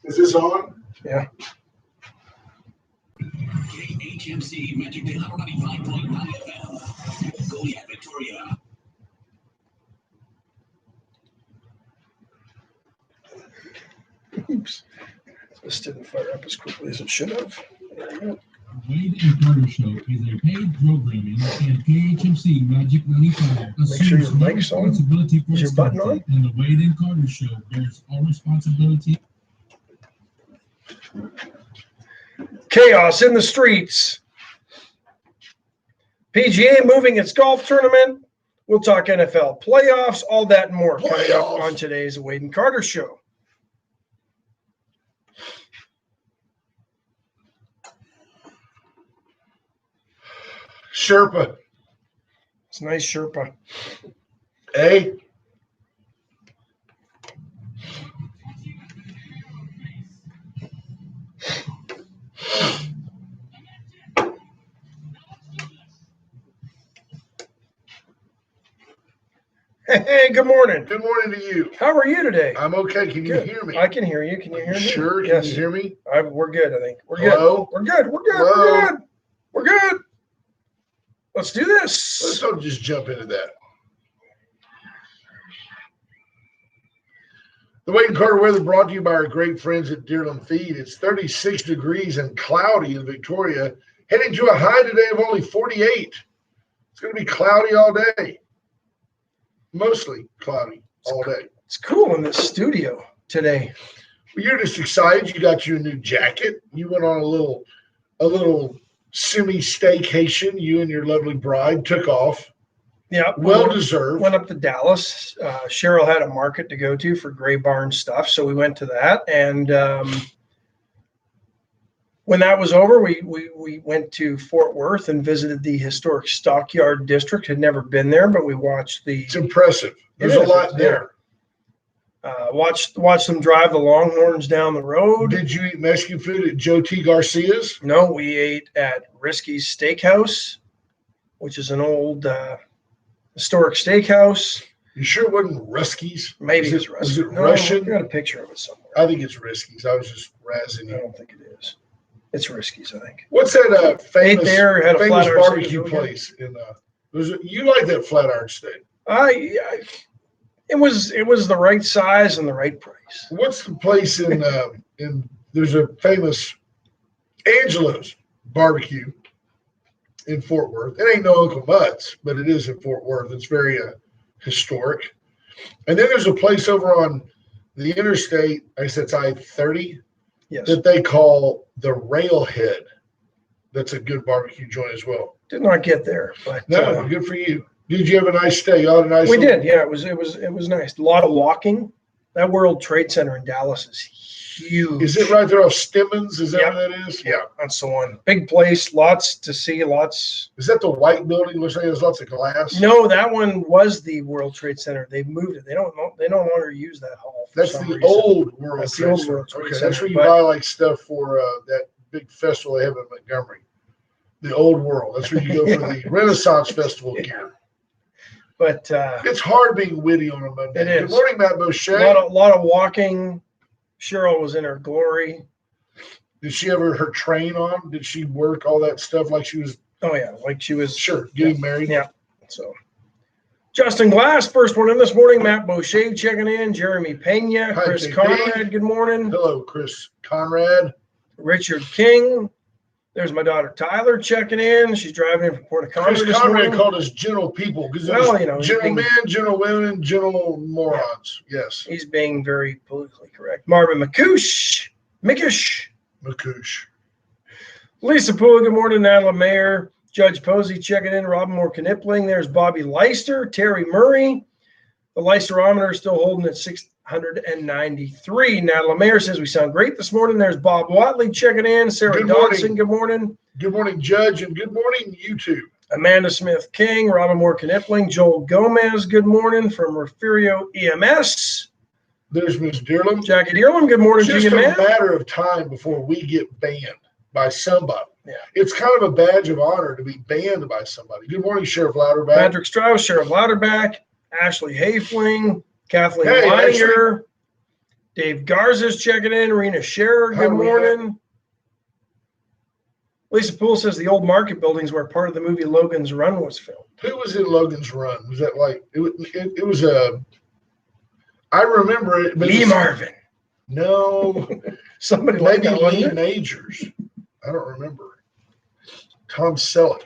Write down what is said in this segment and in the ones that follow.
Is this on? Yeah. KHMC Magic Dale 95.9 FM. Goliath, Victoria. Oops. This didn't fire up as quickly as it should have. There we go. Wade and Carter Show is a paid programming, and KHMC Magic 95 Make sure your assumes no mic's on. responsibility for Is your its button content, and the Wade and Carter Show bears all responsibility. Chaos in the streets. PGA moving its golf tournament. We'll talk NFL playoffs, all that and more coming up on today's Wade and Carter Show. Sherpa. It's a nice Sherpa. Hey. Hey, good morning. Good morning to you. How are you today? I'm okay. Can you Good. hear me? I can hear you. Can you hear me? Sure. Can Yes. you hear me? We're good, I think. We're Hello? good. We're good. We're good. Hello? We're good. We're good. Let's do Let's this. don't just jump into that. The Wade and Carter weather brought to you by our great friends at Deerland Feed. It's 36 degrees and cloudy in Victoria, heading to a high today of only 48. It's going to be cloudy all day. Mostly cloudy all day. It's cool in this studio today. Well, you're just excited. You got your new jacket. You went on a little semi-staycation. You and your lovely bride took off. Yeah. Well deserved. Went up to Dallas. Cheryl had a market to go to for Gray Barn stuff, so we went to that. And when that was over, we went to Fort Worth and visited the historic Stockyard District. Had never been there, but we watched the. It's impressive. There's It a is, lot there. Watched them drive the Longhorns down the road. Did you eat Mexican food at Joe T. Garcia's? No, we ate at Risky's Steakhouse, which is an old historic steakhouse. You sure it wasn't Ruskies? Maybe Was it's it Rusky. No, Russian? I got a picture of it somewhere. I think it's Riskies. I was just razzing I you. don't think it is. It's Risky's, I think. What's that Ate famous, there, had a famous flat barbecue iron place in you like that Flatiron Steak? It was the right size and the right price. What's the place in there's a famous Angelo's barbecue in Fort Worth. It ain't no Uncle Mutt's, but it is in Fort Worth. It's very historic. And then there's a place over on the interstate, I guess it's I-30, Yes. that they call the Railhead. That's a good barbecue joint as well. Did not get there, but No, good for you. Did you have a nice stay? You had a nice we little- did. Yeah, it was nice. A lot of walking. That World Trade Center in Dallas is huge. Is it right there off Stemmons? Is that Yep. what that is? Yeah. That's the one. Big place, lots to see, lots. Is that the white building? Looks like there's lots of glass. No, that one was the World Trade Center. They moved it. They no longer use that hall. for That's some the reason. old World That's the Trade old Center. World Trade Okay, Center, that's where you but- buy like stuff for that big festival they have in Montgomery. The old world. That's where you go for the Renaissance Festival gear. But It's hard being witty on a Monday. It is. Good morning, Matt a Beauchet. lot of walking. Cheryl was in her glory. Did she ever her train on? Did she work all that stuff like she was Oh yeah, like she was. sure getting married? Yeah. So, Justin Glass, first one in this morning. Matt Beauchet checking in. Jeremy Pena, Hi, Chris JP. Conrad. Good morning. Hello, Chris Conrad. Richard King. There's my daughter Tyler checking in. She's driving in from Port Conway Chris this Conrad morning. called us gentle people because Well, you know, gentle being- men, gentle women, gentle morons. Yes, He's being very politically correct. Marvin Mickish. Makoosh. Lisa Poole, good morning. Natalie Mayer. Judge Posey checking in. Robin Moore Knipling. There's Bobby Leister. Terry Murray. The Leisterometer is still holding at 693. Natalie Mayer says we sound great this morning. There's Bob Watley checking in. Sarah Good morning. Dodson, good morning. Good morning, Judge, and good morning, YouTube. Amanda Smith King. Robin Moore Knipling. Joel Gomez, good morning from Refugio EMS. There's Ms. Dearland. Jackie Dearland, good morning to Just you, a man. matter of time before we get banned by somebody. Yeah. It's kind of a badge of honor to be banned by somebody. Good morning, Sheriff Louderback. Patrick Strauss, Sheriff Louderback, Ashley Hayfling, Kathleen Hey, Leininger, Dave Garza's checking in. Rena Scherer, How good do we morning. Lisa Poole says the old market buildings where part of the movie Logan's Run was filmed. Who was in Logan's Run? Was that like it was a? I remember it. But Lee it's- Marvin. No, Somebody like maybe that, wasn't Lee it? Majors. I don't remember. Tom Selleck.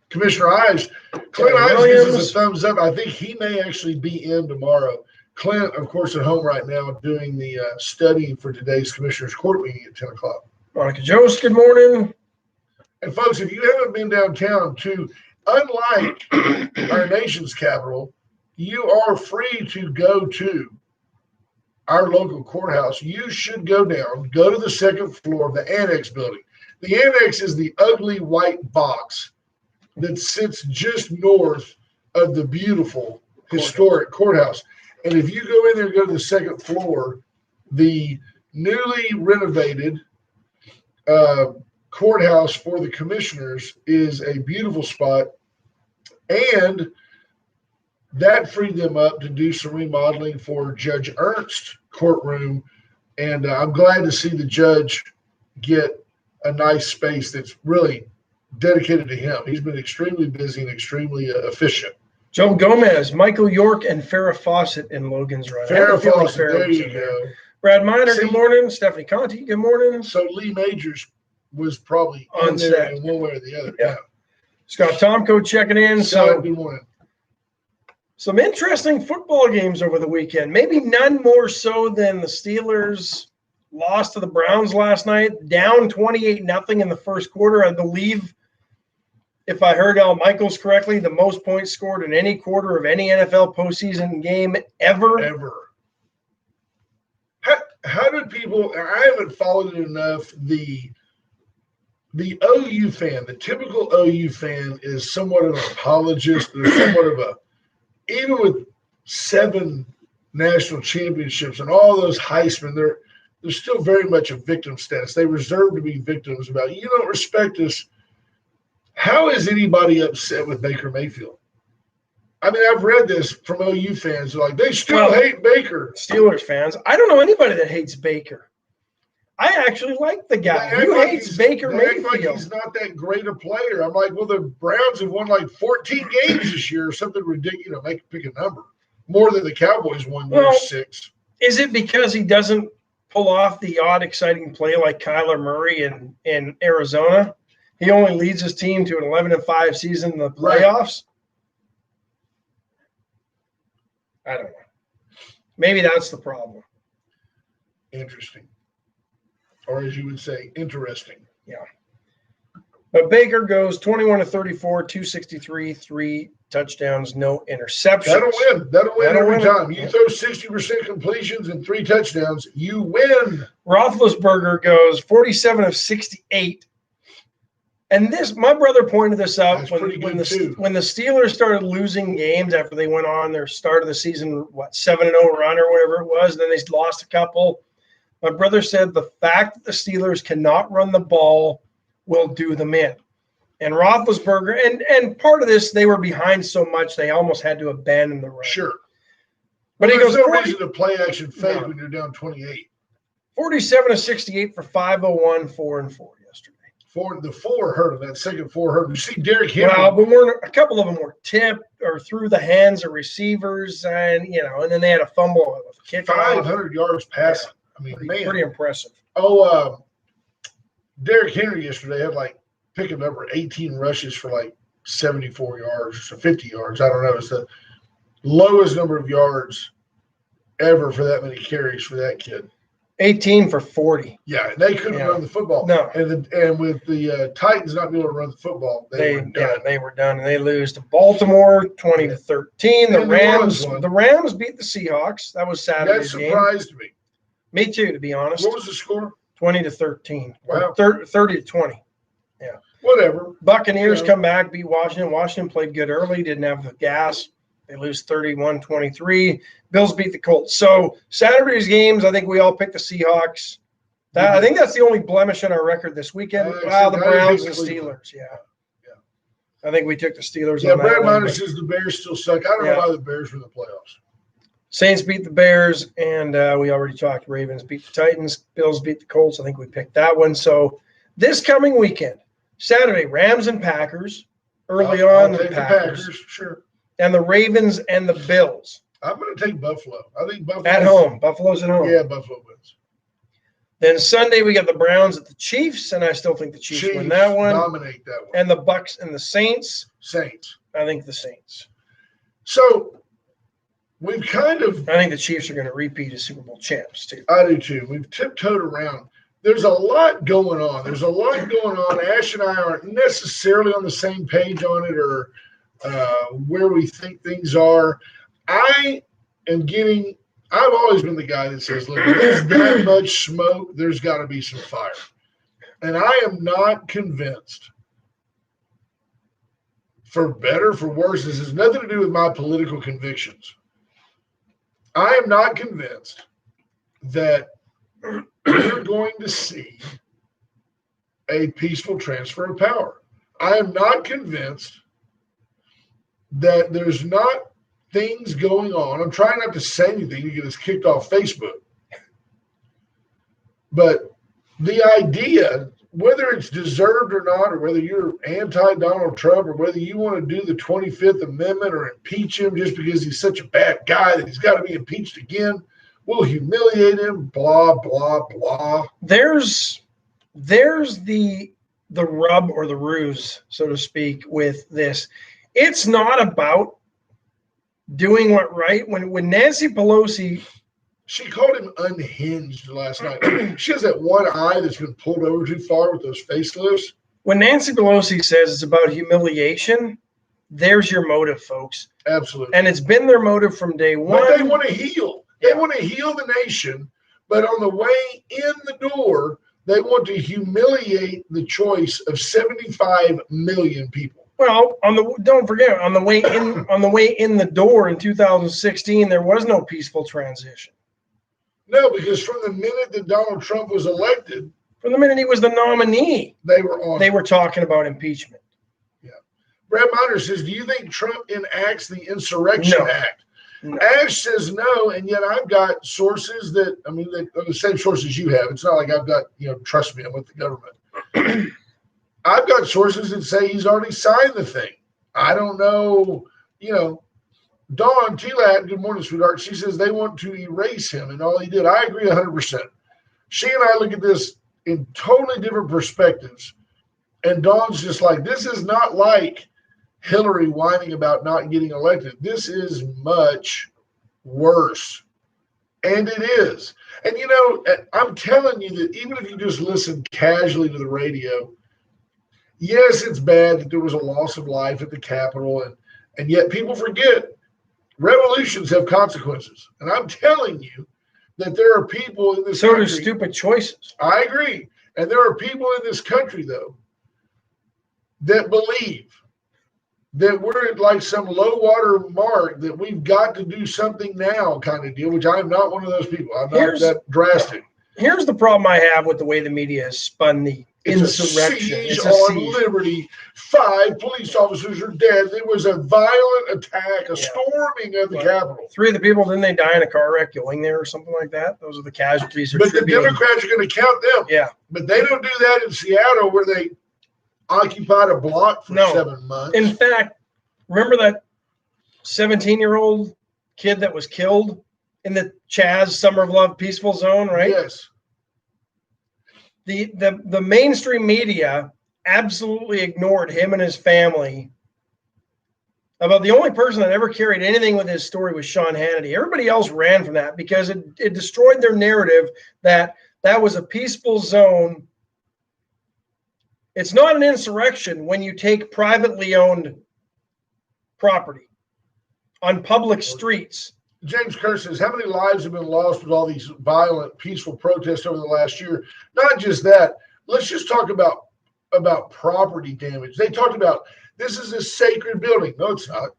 Commissioner Ives. Clint Yeah, Ives gives us Williams. a thumbs up. I think he may actually be in tomorrow. Clint, of course, at home right now doing the studying for today's Commissioner's Court meeting at 10 o'clock. Monica Jost, good morning. And folks, if you haven't been downtown too, unlike our nation's capital, you are free to go to our local courthouse. You should go down, go to the second floor of the Annex building. The Annex is the ugly white box that sits just north of the beautiful historic courthouse. And if you go in there and go to the second floor, the newly renovated courthouse for the commissioners is a beautiful spot. And that freed them up to do some remodeling for Judge Ernst's courtroom. And I'm glad to see the judge get a nice space that's really dedicated to him. He's been extremely busy and extremely efficient. Joe Gomez, Michael York, and Farrah Fawcett in Logan's Run. I have a Farrah feeling Fawcett, Farrah there was you in there. go. Brad Miner, See? good morning. Stephanie Conti, good morning. So Lee Majors was probably On on there set. in one way or the other. Yeah. Scott Tomko checking in. Scott, So good morning. some interesting football games over the weekend. Maybe none more so than the Steelers lost to the Browns last night, down 28-0 in the first quarter. I believe, if I heard Al Michaels correctly, the most points scored in any quarter of any NFL postseason game ever. Ever. How did people? I haven't followed it enough. The OU fan, the typical OU fan, is somewhat of an apologist. They're somewhat of a, even with 7 national championships and all those Heisman, they're still very much a victim status. They reserve to be victims about, you don't respect us. How is anybody upset with Baker Mayfield? I mean, I've read this from OU fans. They're like, they still hate Baker. Steelers fans, I don't know anybody that hates Baker. I actually like the guy. They act Who like hates he's- Baker they act Mayfield? like he's not that great a player. I'm like, well, the Browns have won like 14 games this year or something ridiculous. Pick a number. More than the Cowboys won year Well, 6. Is it because he doesn't pull off the odd, exciting play like Kyler Murray in Arizona? He only leads his team to an 11-5 season in the Right. playoffs. I don't know. Maybe that's the problem. Interesting. Or as you would say, interesting. But Baker goes 21-34, 263, 3 touchdowns, no interceptions. That'll win. That'll win That'll every win. time. You throw 60% completions and 3 touchdowns, you win. Roethlisberger goes 47 of 68. And this, my brother pointed this out That's when pretty good, the too. Steelers started losing games after they went on their start of the season, 7-0 run or whatever it was. And then they lost a couple. My brother said the fact that the Steelers cannot run the ball will do them in. And Roethlisberger, and part of this, they were behind so much they almost had to abandon the run. Sure. But he There's goes no reason to play action fake No. when you're down 28. 47 of 68 for 501, 4-4 yesterday. The 4 hurt him. That second 4 hurt him. You see Derrick Henry. Well, but a couple of them were tipped or through the hands of receivers, and then they had a fumble with a kick. 500 yards passing. I mean, Pretty impressive. Derrick Henry yesterday had picking up 18 rushes for 74 yards or 50 yards. I don't know. It's the lowest number of yards ever for that many carries for that kid. 18 for 40. Yeah, they couldn't Yeah. run the football. No. And with the Titans not being able to run the football, they were done. They were done, and they lose to Baltimore 20-13. The And New Orleans Rams, won. the Rams beat the Seahawks. That was That Saturday's game. surprised me. Me too, to be honest. What was the score? 20-13. Wow. 30-20. Whatever. Buccaneers Yeah. come back, beat Washington. Washington played good early, didn't have the gas. They lose 31-23. Bills beat the Colts. So Saturday's games, I think we all picked the Seahawks. I think that's the only blemish in our record this weekend. Actually, Wow, the I Browns think and Cleveland. Steelers. Yeah. I think we took the Steelers Yeah, on that Brad one. Miner says the Bears still suck. I don't Yeah. know why the Bears were in the playoffs. Saints beat the Bears, and we already talked. Ravens beat the Titans. Bills beat the Colts. I think we picked that one. So this coming weekend, Saturday, Rams and Packers. Early I'll on, the take Packers. Sure. And the Ravens and the Bills. I'm going to take Buffalo. I think Buffalo. At home. Buffalo's at home. Yeah, Buffalo wins. Then Sunday, we got the Browns at the Chiefs, and I still think the Chiefs win that one. Dominate that one. And the Bucks and the Saints. Saints. I think the Saints. So we've kind of. I think the Chiefs are going to repeat as Super Bowl champs, too. I do too. We've tiptoed around. There's a lot going on. Ash and I aren't necessarily on the same page on it or where we think things are. I've always been the guy that says, look, there's that much smoke, there's got to be some fire. And I am not convinced, for better, for worse, this has nothing to do with my political convictions. I am not convinced that we're going to see a peaceful transfer of power. I am not convinced that there's not things going on. I'm trying not to say anything to get us kicked off Facebook. But the idea, whether it's deserved or not, or whether you're anti-Donald Trump, or whether you want to do the 25th Amendment or impeach him just because he's such a bad guy that he's got to be impeached again, we'll humiliate him, blah, blah, blah. There's the rub or the ruse, so to speak, with this. It's not about doing what right. When Nancy Pelosi, she called him unhinged last night. She has that one eye that's been pulled over too far with those facelifts. When Nancy Pelosi says it's about humiliation, there's your motive, folks. Absolutely. And it's been their motive from day one. But they want to heal. They want to heal the nation. But on the way in the door, they want to humiliate the choice of 75 million people. Well, don't forget, on the way in the door in 2016, there was no peaceful transition. No, because from the minute that Donald Trump was elected, from the minute he was the nominee, they were talking about impeachment. Yeah. Brad Miner says, do you think Trump enacts the Insurrection Act? No. Ash says no, and yet I've got sources that are the same sources you have. It's not like I've got, trust me, I'm with the government. I've got sources that say he's already signed the thing. I don't know, Dawn T-Lat, good morning, sweetheart. She says they want to erase him and all he did. I agree 100%. She and I look at this in totally different perspectives. And Dawn's just like, this is not like Hillary whining about not getting elected. This is much worse. And it is. And, I'm telling you that even if you just listen casually to the radio, yes, it's bad that there was a loss of life at the Capitol. And yet people forget revolutions have consequences. And I'm telling you that there are people in this country. So do stupid choices. I agree. And there are people in this country, though, that believe that we're at like some low water mark, that we've got to do something now kind of deal, which I'm not one of those people. I'm not that drastic. Here's the problem I have with the way the media has spun the insurrection. It's a siege on Liberty. 5 police officers are dead. There was a violent attack, storming of the Capitol. 3 of the people, didn't they die in a car wreck going there or something like that? Those are the casualties. But the Democrats are going to count them. Yeah. But they don't do that in Seattle, where they occupied a block for 7 months. In fact, remember that 17-year-old kid that was killed in the Chaz Summer of Love peaceful zone, right? Yes. The mainstream media absolutely ignored him and his family. About the only person that ever carried anything with his story was Sean Hannity. Everybody else ran from that because it destroyed their narrative that was a peaceful zone. It's not an insurrection when you take privately owned property on public streets. James Kerr says, how many lives have been lost with all these violent, peaceful protests over the last year? Not just that. Let's just talk about property damage. They talked about this is a sacred building. No, it's not.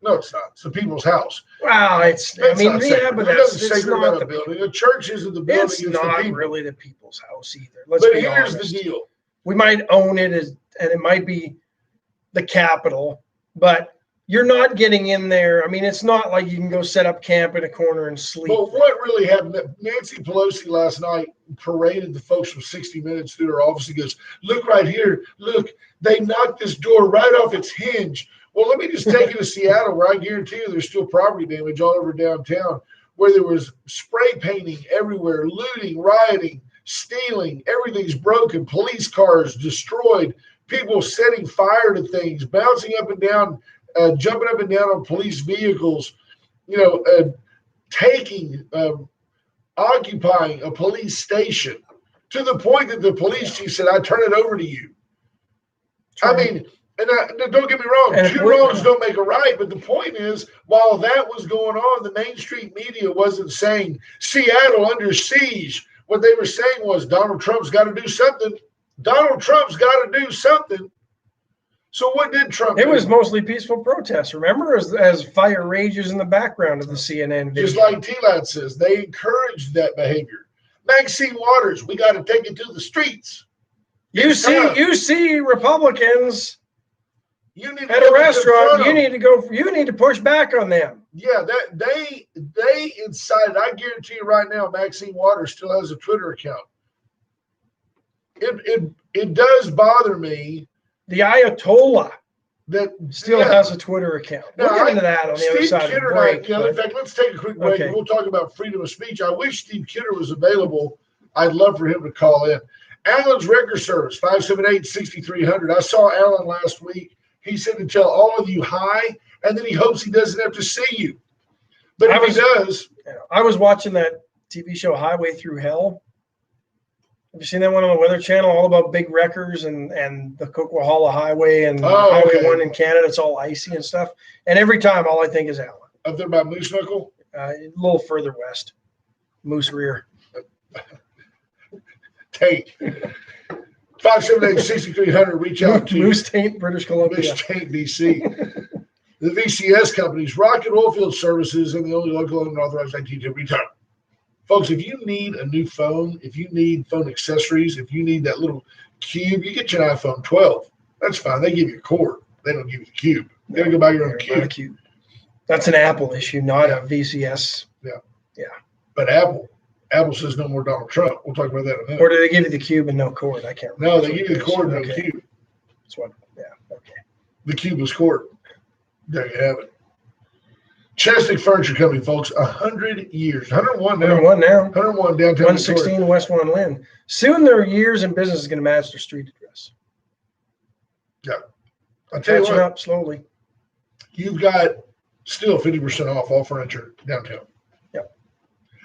No, it's not. It's the people's house. Wow, but it's not sacred about a building. The church isn't the building. It's not really the people's house either. But here's the deal. We might own it and it might be the Capitol, but you're not getting in there. I mean, it's not like you can go set up camp in a corner and sleep. But what really happened, Nancy Pelosi last night paraded the folks from 60 Minutes through her office and goes, look right here. Look, they knocked this door right off its hinge. Well, let me just take you to Seattle, where I guarantee you there's still property damage all over downtown, where there was spray painting everywhere, looting, rioting, stealing. Everything's broken. Police cars destroyed. People setting fire to things, bouncing up and down, jumping up and down on police vehicles, occupying a police station, to the point that the police chief said, I turn it over to you. I mean, don't get me wrong, two wrongs don't make a right, but the point is, while that was going on, the mainstream media wasn't saying Seattle under siege. What they were saying was Donald Trump's got to do something. Donald Trump's got to do something. So what did Trump do? It was mostly peaceful protests, remember, as fire rages in the background of the CNN video. Just like T-Lad says, they encouraged that behavior. Maxine Waters, we got to take it to the streets. You see Republicans at a restaurant, you need to push back on them. Yeah, that they incited. I guarantee you right now, Maxine Waters still has a Twitter account. It does bother me. The Ayatollah that still has a Twitter account. We'll get into that on the other side of the break. In fact, let's take a quick break. Okay. And we'll talk about freedom of speech. I wish Steve Kidder was available. I'd love for him to call in. Alan's Record Service, 578-6300. I saw Alan last week. He said to tell all of you hi, and then he hopes he doesn't have to see you. But if he does. I was watching that TV show Highway Through Hell. Have you seen that one on the Weather Channel? All about big wreckers and the Coquihalla Highway and Highway 1 in Canada. It's all icy and stuff. And every time, all I think is Alan. Up there by Moose Knuckle? A little further west. Moose Rear. Taint. 578-6300. Reach out to Moose Taint, British Columbia. Moose Taint, BC. The VCS companies, Rocket Oilfield Services, and the only local and authorized IT to retire. Folks, if you need a new phone, if you need phone accessories, if you need that little cube, you get your iPhone 12. That's fine. They give you a cord. They don't give you the cube. You got to go buy your own cube. That's an Apple issue, not a VCS. Yeah. But Apple says no more Donald Trump. We'll talk about that in a minute. Or do they give you the cube and no cord? I can't remember. No, they give you the cord and no cube. That's what, okay. The cubeless cord. There you have it. Chesnick Furniture Company, folks, 100 years. 101 now. 101 downtown. 116 West One Lynn. Soon their years in business is going to match their street address. Yeah. I'll tell you what. Catching up slowly. You've got still 50% off all furniture downtown. Yep.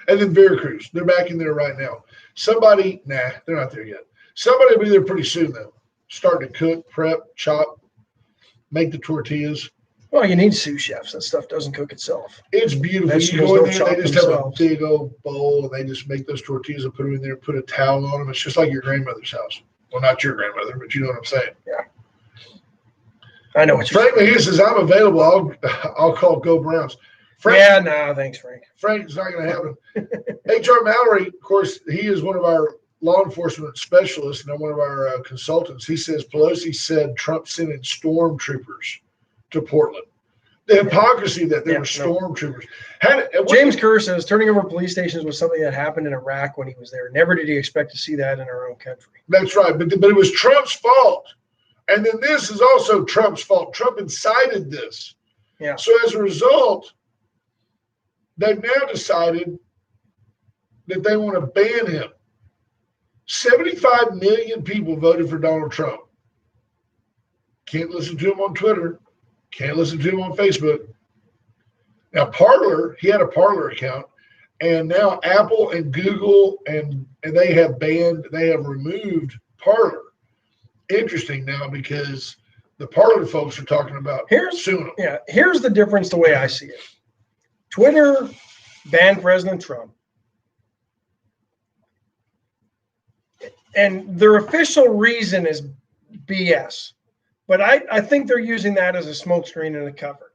And then Veracruz, they're back in there right now. They're not there yet. Somebody will be there pretty soon, though. Starting to cook, prep, chop, make the tortillas. Well, you need sous chefs. That stuff doesn't cook itself. It's beautiful. You go in there, they just have a big old bowl, and they just make those tortillas and put them in there, put a towel on them. It's just like your grandmother's house. Well, not your grandmother, but you know what I'm saying. Yeah. I know what you're saying. Frank Mahia says, I'm available. I'll call Go Browns. Frank, no, thanks, Frank. Frank's not going to happen. H.R. Mallory, of course, he is one of our law enforcement specialists and one of our consultants. He says Pelosi said Trump sent in stormtroopers to Portland. The hypocrisy that there were stormtroopers. James Kerr says turning over police stations was something that happened in Iraq when he was there. Never did he expect to see that in our own country. That's right. But it was Trump's fault. And then this is also Trump's fault. Trump incited this. Yeah. So as a result, they've now decided that they want to ban him. 75 million people voted for Donald Trump. Can't listen to him on Twitter. Can't listen to him on Facebook. Now, Parler, he had a Parler account, and now Apple and Google and they have removed Parler. Interesting now because the Parler folks are talking about suing him. Yeah, here's the difference the way I see it. Twitter banned President Trump. And their official reason is BS. But I think they're using that as a smokescreen and a cover.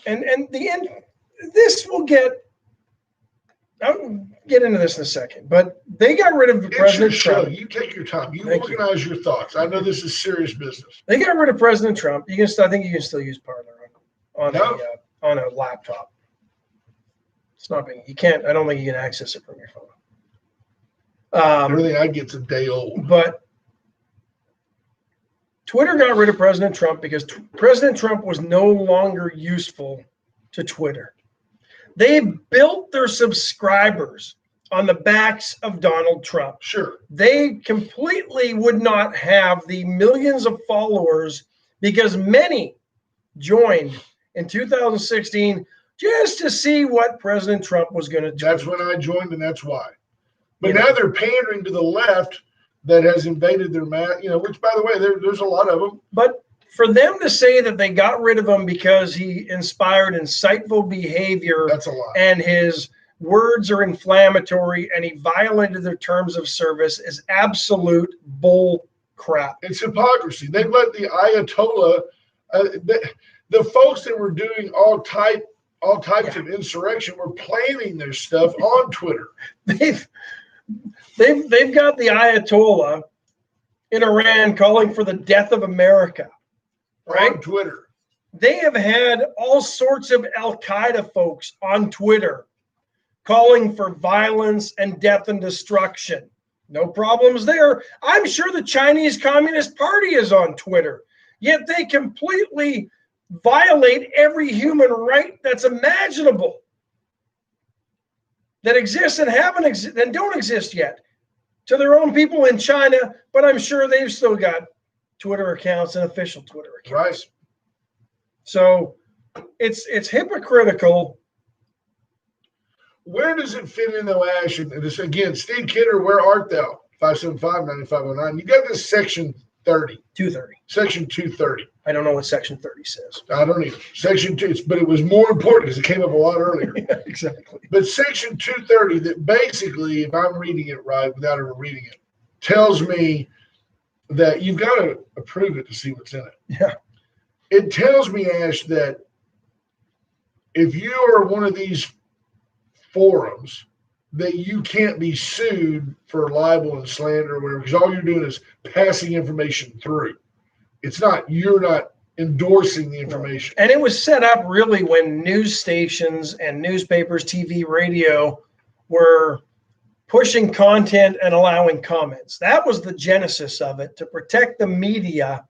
And the end, this will get I'll get into this in a second, but they got rid of It's your President show. Trump. You take your time. You Thank you. organize your thoughts. I know this is serious business. They got rid of President Trump. I think you can still use Parler on No. on a laptop. It's not being. You can't. I don't think you can access it from your phone. Everything I get's a day old. But Twitter got rid of President Trump because President Trump was no longer useful to Twitter. They built their subscribers on the backs of Donald Trump. Sure. They completely would not have the millions of followers because many joined in 2016 just to see what President Trump was going to do. That's when I joined, and that's why. But Yeah. now they're pandering to the left that has invaded their which, by the way, there's a lot of them. But for them to say that they got rid of him because he inspired insightful behavior That's a lie. and his words are inflammatory and he violated their terms of service is absolute bull crap. It's hypocrisy. They've let the Ayatollah, the folks that were doing all types of insurrection were planning their stuff on Twitter. They've got the Ayatollah in Iran calling for the death of America, right? On Twitter. They have had all sorts of Al-Qaeda folks on Twitter calling for violence and death and destruction. No problems there. I'm sure the Chinese Communist Party is on Twitter, yet they completely violate every human right that's imaginable that exists and and don't exist yet to their own people in China, but I'm sure they've still got Twitter accounts and official Twitter accounts. Right. So it's hypocritical. Where does it fit in, though, Ash? And this again, Steve Kidder, where art thou? 575-9509. You got this section 30. 230. Section 230. I don't know what section 30 says. I don't either. Section 2, but it was more important because it came up a lot earlier. Exactly. But section 230, that basically, if I'm reading it right without ever reading it, tells me that you've got to approve it to see what's in it. Yeah. It tells me, Ash, that if you are one of these forums, that you can't be sued for libel and slander or whatever, because all you're doing is passing information through. You're not endorsing the information. And it was set up really when news stations and newspapers, TV, radio were pushing content and allowing comments. That was the genesis of it, to protect the media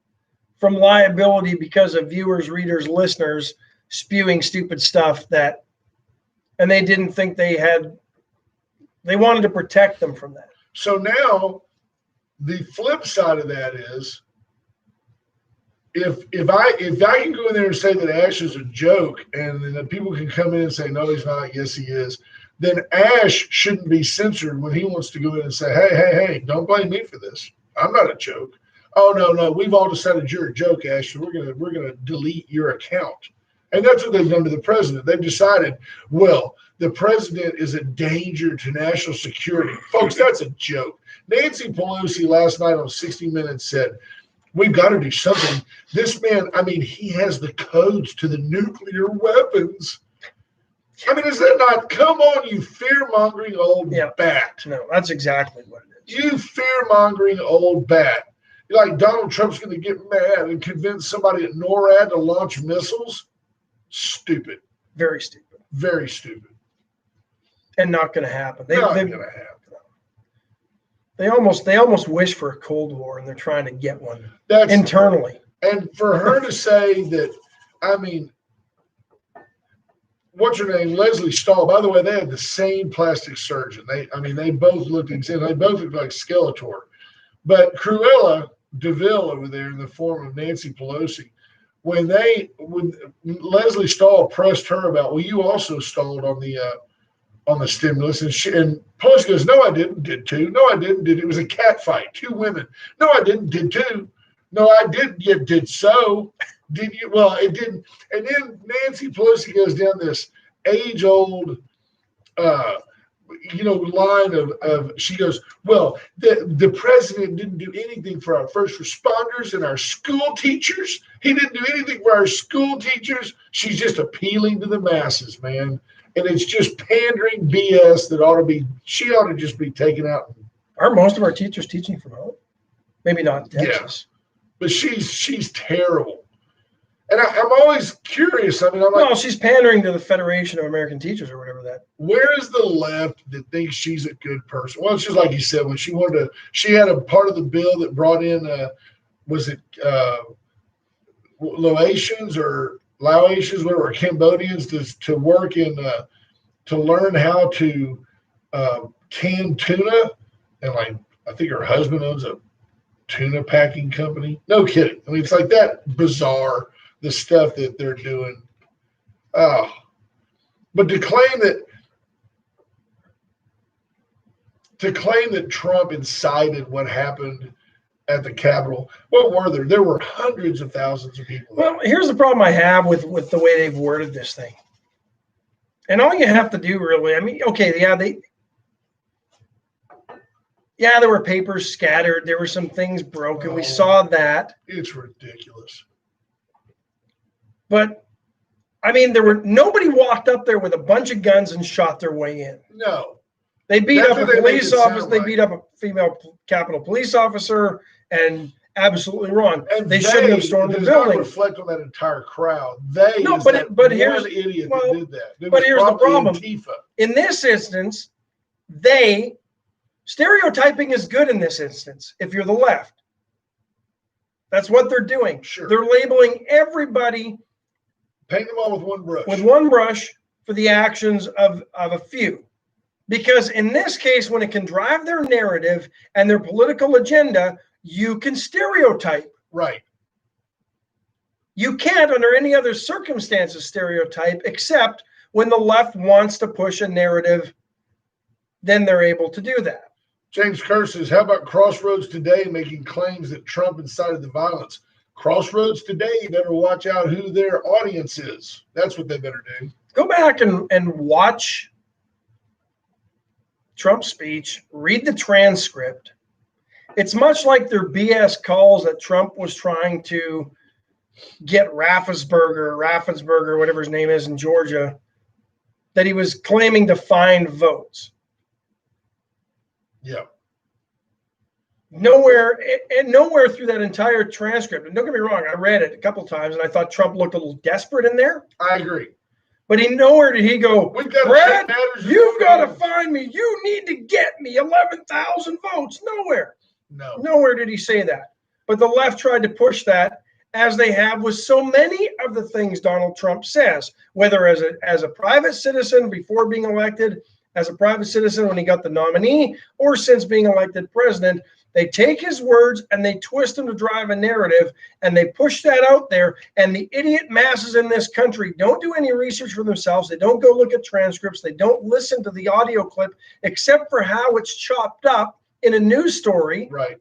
from liability because of viewers, readers, listeners spewing stupid stuff and they didn't think they wanted to protect them from that. So now the flip side of that is, if I can go in there and say that Ash is a joke, and then the people can come in and say, no, he's not, yes, he is, then Ash shouldn't be censored when he wants to go in and say, hey, don't blame me for this. I'm not a joke. Oh, no, we've all decided you're a joke, Ash, so we're gonna delete your account. And that's what they've done to the president. They've decided, well, the president is a danger to national security. Folks, that's a joke. Nancy Pelosi last night on 60 Minutes said, we've got to do something. This man, he has the codes to the nuclear weapons. Is that not, come on, you fear-mongering old bat. No, that's exactly what it is. You fear-mongering old bat. You're like Donald Trump's going to get mad and convince somebody at NORAD to launch missiles? Stupid. Very stupid. Very stupid. And not going to happen. Not going to happen. They almost wish for a Cold War, and they're trying to get one internally. And for her to say that, what's her name? Leslie Stahl. By the way, they had the same plastic surgeon. They both looked exactly. They both looked like Skeletor. But Cruella DeVille over there, in the form of Nancy Pelosi, when Leslie Stahl pressed her about, well, you also stalled on the stimulus, and Pelosi goes, no, I didn't. Did two? No, I didn't. Did it was a cat fight, 2 women. No, I didn't. Did two? No, I didn't. You did so. Did you? Well, it didn't. And then Nancy Pelosi goes down this age-old, line of she goes, well, the president didn't do anything for our first responders and our school teachers. He didn't do anything for our school teachers. She's just appealing to the masses, man. and it's just pandering BS that she ought to just be taken out. Are most of our teachers teaching from home? Maybe not in Texas. But she's terrible. And I'm always curious. I mean, I'm like, Well, she's pandering to the Federation of American Teachers or whatever that. where is the left that thinks she's a good person? Well, it's just like you said, when she had a part of the bill that brought in, was it Laotians, whatever, Cambodians to work in, to learn how to can tuna. And like, I think her husband owns a tuna packing company. No kidding. I mean, it's like that bizarre, the stuff that they're doing. Oh, but to claim that Trump incited what happened at the Capitol, what were there? There were hundreds of thousands of people there. Well, here's the problem I have with the way they've worded this thing. And all you have to do really, I mean, okay, there were papers scattered. There were some things broken. We saw that. It's ridiculous. But I mean, nobody walked up there with a bunch of guns and shot their way in. No. They beat That's up a what they make police it sound officer. They like. beat up a female Capitol police officer, and absolutely wrong. And they shouldn't have stormed the does not building. reflect on that entire crowd. No, is but that but one here's idiot well, that did that. It but was here's the probably problem. Antifa. In this instance, stereotyping is good in this instance. If you're the left, that's what they're doing. Sure. They're labeling everybody Paint them all with one brush. with one brush for the actions of a few. Because in this case, when it can drive their narrative and their political agenda, you can stereotype. Right. You can't, under any other circumstances, stereotype, except when the left wants to push a narrative, then they're able to do that. James Kerr says, how about Crossroads Today making claims that Trump incited the violence? Crossroads Today better watch out who their audience is. That's what they better do. Go back and watch Trump's speech, read the transcript. It's much like their BS calls that Trump was trying to get Raffensperger, whatever his name is in Georgia, that he was claiming to find votes. Yeah. Nowhere through that entire transcript, and don't get me wrong, I read it a couple times and I thought Trump looked a little desperate in there. I agree. But nowhere did he go, We've got Brad, to take matters you've into got to our own." find me. You need to get me 11,000 votes. Nowhere. No. Nowhere did he say that. But the left tried to push that, as they have with so many of the things Donald Trump says, whether as a private citizen before being elected, as a private citizen when he got the nominee, or since being elected president. They take his words and they twist them to drive a narrative, and they push that out there. And the idiot masses in this country don't do any research for themselves. They don't go look at transcripts. They don't listen to the audio clip, except for how it's chopped up in a news story. Right.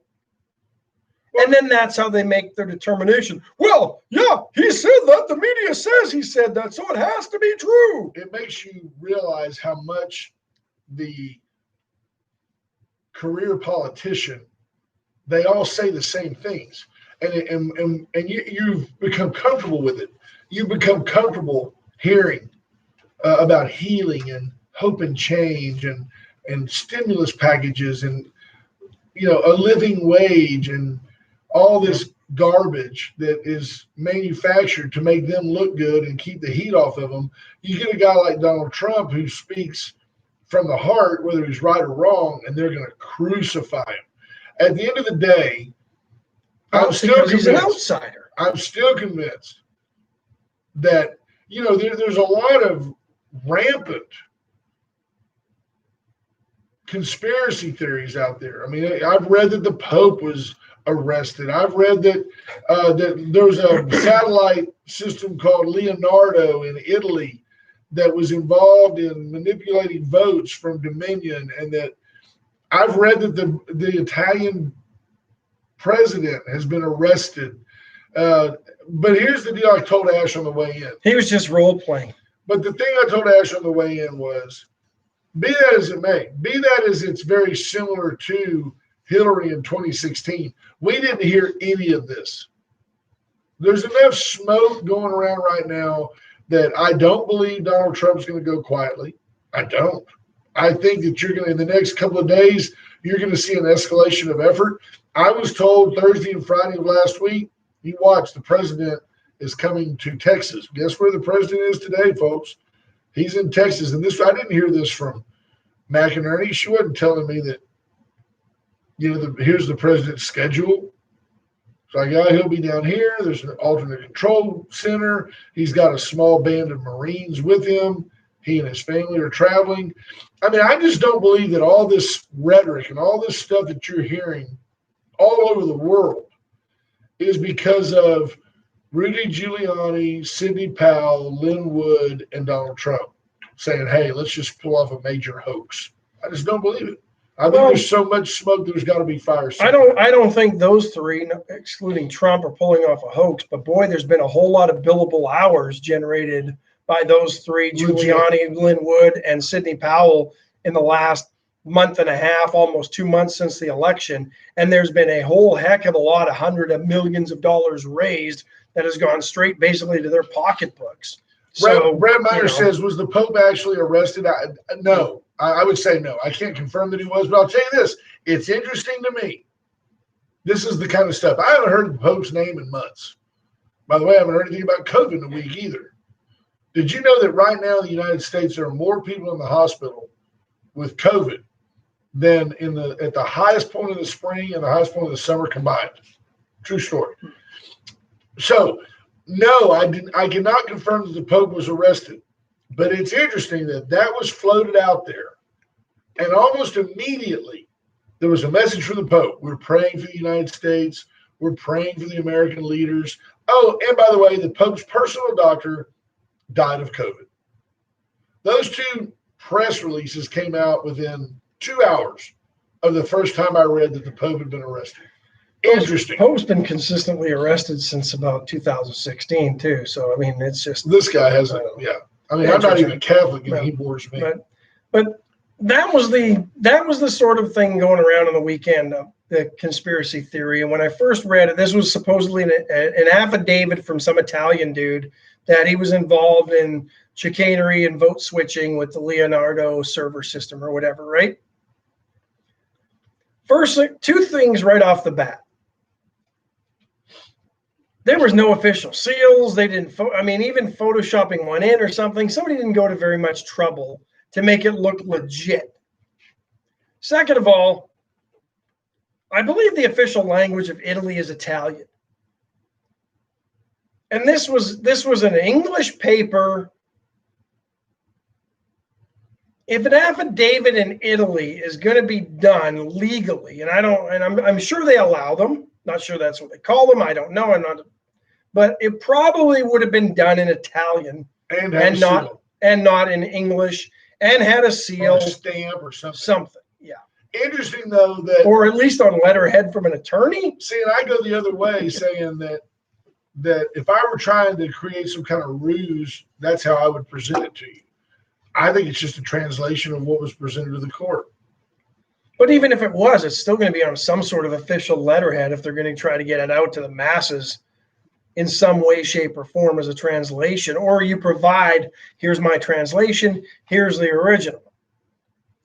And then that's how they make their determination. Well, yeah, he said that. The media says he said that, so it has to be true. It makes you realize how much the career politician, they all say the same things, and you've become comfortable with it. You become comfortable hearing about healing and hope and change and stimulus packages and a living wage and all this garbage that is manufactured to make them look good and keep the heat off of them. You get a guy like Donald Trump who speaks from the heart, whether he's right or wrong, and they're going to crucify him. At the end of the day, I'm still convinced. He's an outsider. I'm still convinced that there's a lot of rampant conspiracy theories out there. I mean, I've read that the Pope was arrested. I've read that that there's a satellite system called Leonardo in Italy that was involved in manipulating votes from Dominion, and that I've read that the Italian president has been arrested. But here's the deal I told Ash on the way in. He was just role playing. But the thing I told Ash on the way in was, be that as it may, be that as it's very similar to Hillary in 2016, we didn't hear any of this. There's enough smoke going around right now that I don't believe Donald Trump's going to go quietly. I don't. I think that you're going to, in the next couple of days, you're going to see an escalation of effort. I was told Thursday and Friday of last week, you watch, the president is coming to Texas. Guess where the president is today, folks? He's in Texas. And this, I didn't hear this from McInerney. She wasn't telling me that, here's the president's schedule. So he'll be down here. There's an alternate control center. He's got a small band of Marines with him. He and his family are traveling. I mean, I just don't believe that all this rhetoric and all this stuff that you're hearing all over the world is because of Rudy Giuliani, Sidney Powell, Lynn Wood, and Donald Trump saying, hey, let's just pull off a major hoax. I just don't believe it. I think there's so much smoke, there's got to be fire. I don't think those three, excluding Trump, are pulling off a hoax. But boy, there's been a whole lot of billable hours generated by those three, Giuliani, Lynn Wood, and Sidney Powell, in the last month and a half, almost 2 months since the election. And there's been a whole heck of a lot, hundreds of millions of dollars raised that has gone straight basically to their pocketbooks. So Brad Meyer says, was the Pope actually arrested? No, I would say no. I can't confirm that he was, but I'll tell you this. It's interesting to me. This is the kind of stuff. I haven't heard the Pope's name in months. By the way, I haven't heard anything about COVID in a week either. Did you know that right now in the United States, there are more people in the hospital with COVID than at the highest point of the spring and the highest point of the summer combined? True story. So, no, I cannot confirm that the Pope was arrested, but it's interesting that was floated out there, and almost immediately there was a message from the Pope. We're praying for the United States. We're praying for the American leaders. Oh, and by the way, the Pope's personal doctor died of COVID. Those two press releases came out within 2 hours of the first time I read that the Pope had been arrested. Interesting. Pope's been consistently arrested since about 2016 too. So I mean, it's just this guy hasn't. Yeah, I mean, I'm not even Catholic, and he bores me. But that was the sort of thing going around on the weekend, the conspiracy theory. And when I first read it, this was supposedly an affidavit from some Italian dude that he was involved in chicanery and vote switching with the Leonardo server system or whatever, right? First, two things right off the bat. There was no official seals. They didn't, even photoshopping one in or something, somebody didn't go to very much trouble to make it look legit. Second of all, I believe the official language of Italy is Italian. And this was an English paper. If an affidavit in Italy is going to be done legally, and I'm sure they allow them. Not sure that's what they call them. I don't know. But it probably would have been done in Italian and not in English, and had a seal, or a stamp, or something. Yeah. Interesting though that, or at least on letterhead from an attorney. See, and I go the other way, saying that if I were trying to create some kind of ruse, that's how I would present it to you. I think it's just a translation of what was presented to the court. But even if it was, it's still going to be on some sort of official letterhead if they're going to try to get it out to the masses in some way, shape, or form as a translation. Or you provide, here's my translation, here's the original.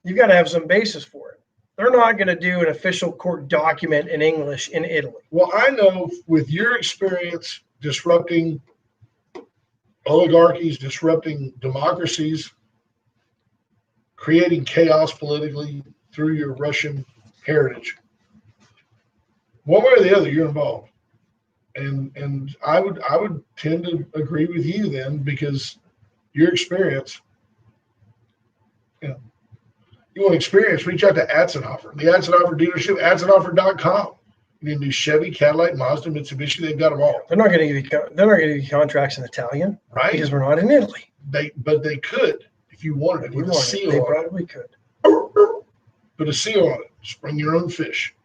You've got to have some basis for it. They're not going to do an official court document in English in Italy. Well, I know with your experience disrupting oligarchies, disrupting democracies, creating chaos politically through your Russian heritage, one way or the other, you're involved. And I would tend to agree with you then, because your experience, you want experience, reach out to Atzenhofer, the Atzenhofer dealership, atzenhofer.com. You need to do Chevy, Cadillac, Mazda, Mitsubishi. They've got them all. They're not going to give you contracts in Italian, right? Because we're not in Italy. But they could if you wanted it with a seal. They probably could. Put a seal on it. Spring your own fish.